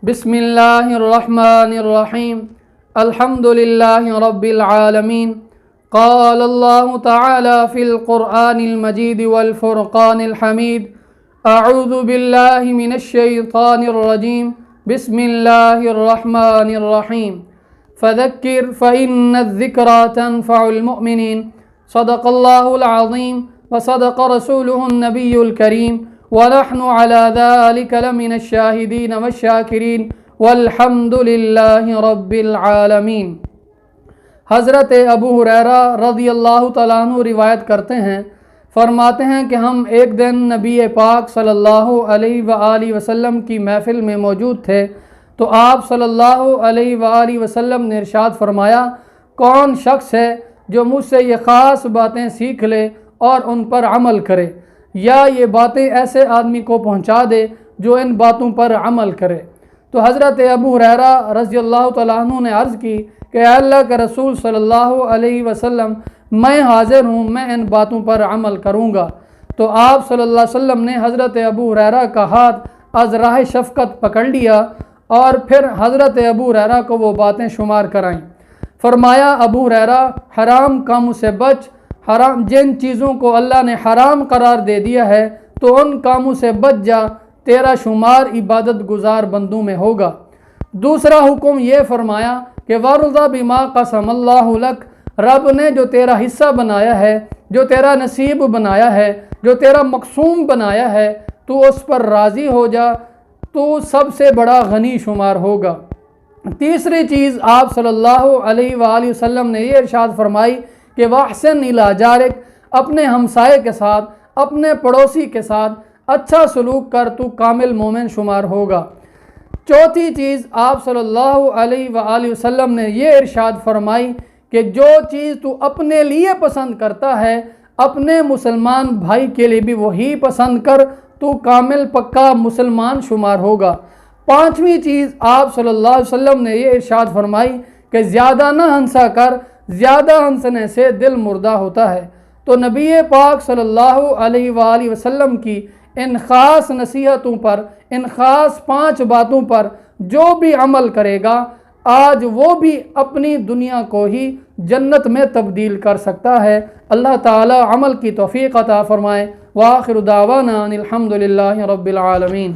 بسم اللہ الرحمن الرحیم الحمد للہ رب العالمین قال اللہ تعالی فی القرآن المجید والفرقان الحمید اعوذ باللہ من الشیطان الرجیم بسم اللہ الرحمن الرحیم فذکر فإن الذکرى تنفع المؤمنین صدق اللہ العظیم وصدق رسولہ النبی الکریم وَنَحْنُ عَلَى ذَلِكَ لَمِنَ الشَّاهِدِينَ وَالشَّاكِرِينَ وَالْحَمْدُ لِلَّهِ رَبِّ الْعَالَمِينَ۔ حضرت ابو ہریرہ رضی اللہ تعالیٰ عنہ روایت کرتے ہیں، فرماتے ہیں کہ ہم ایک دن نبی پاک صلی اللہ علیہ وآلہ وسلم کی محفل میں موجود تھے تو آپ صلی اللہ علیہ وآلہ وسلم نے ارشاد فرمایا، کون شخص ہے جو مجھ سے یہ خاص باتیں سیکھ لے اور ان پر عمل کرے، یا یہ باتیں ایسے آدمی کو پہنچا دے جو ان باتوں پر عمل کرے۔ تو حضرت ابو ہریرہ رضی اللہ تعالیٰ عنہ نے عرض کی کہ اے اللہ کے رسول صلی اللہ علیہ وسلم، میں حاضر ہوں، میں ان باتوں پر عمل کروں گا۔ تو آپ صلی اللہ علیہ وسلم نے حضرت ابو ہریرہ کا ہاتھ از راہ شفقت پکڑ لیا اور پھر حضرت ابو ہریرہ کو وہ باتیں شمار کرائیں۔ فرمایا، ابو ہریرہ، حرام کاموں سے بچ، حرام جن چیزوں کو اللہ نے حرام قرار دے دیا ہے تو ان کاموں سے بچ جا، تیرا شمار عبادت گزار بندوں میں ہوگا۔ دوسرا حکم یہ فرمایا کہ وَارْضَ بِمَا قَسَمَ اللَّهُ لَكَ، رب نے جو تیرا حصہ بنایا ہے، جو تیرا نصیب بنایا ہے، جو تیرا مقسوم بنایا ہے، تو اس پر راضی ہو جا، تو سب سے بڑا غنی شمار ہوگا۔ تیسری چیز آپ صلی اللہ علیہ وآلہ وسلم نے یہ ارشاد فرمائی کہ وَأَحْسِنْ إِلَىٰ جَارِكَ، اپنے ہمسائے کے ساتھ، اپنے پڑوسی کے ساتھ اچھا سلوک کر، تو کامل مومن شمار ہوگا۔ چوتھی چیز آپ صلی اللہ علیہ وآلہ وسلم نے یہ ارشاد فرمائی کہ جو چیز تو اپنے لیے پسند کرتا ہے، اپنے مسلمان بھائی کے لیے بھی وہی پسند کر، تو کامل پکا مسلمان شمار ہوگا۔ پانچویں چیز آپ صلی اللہ علیہ وسلم نے یہ ارشاد فرمائی کہ زیادہ نہ ہنسا کر، زیادہ ہنسنے سے دل مردہ ہوتا ہے۔ تو نبی پاک صلی اللہ علیہ وآلہ وسلم کی ان خاص نصیحتوں پر، ان خاص 5 باتوں پر جو بھی عمل کرے گا، آج وہ بھی اپنی دنیا کو ہی جنت میں تبدیل کر سکتا ہے۔ اللہ تعالی عمل کی توفیق عطا فرمائے۔ وآخر دعوانا ان الحمد للہ رب العالمین۔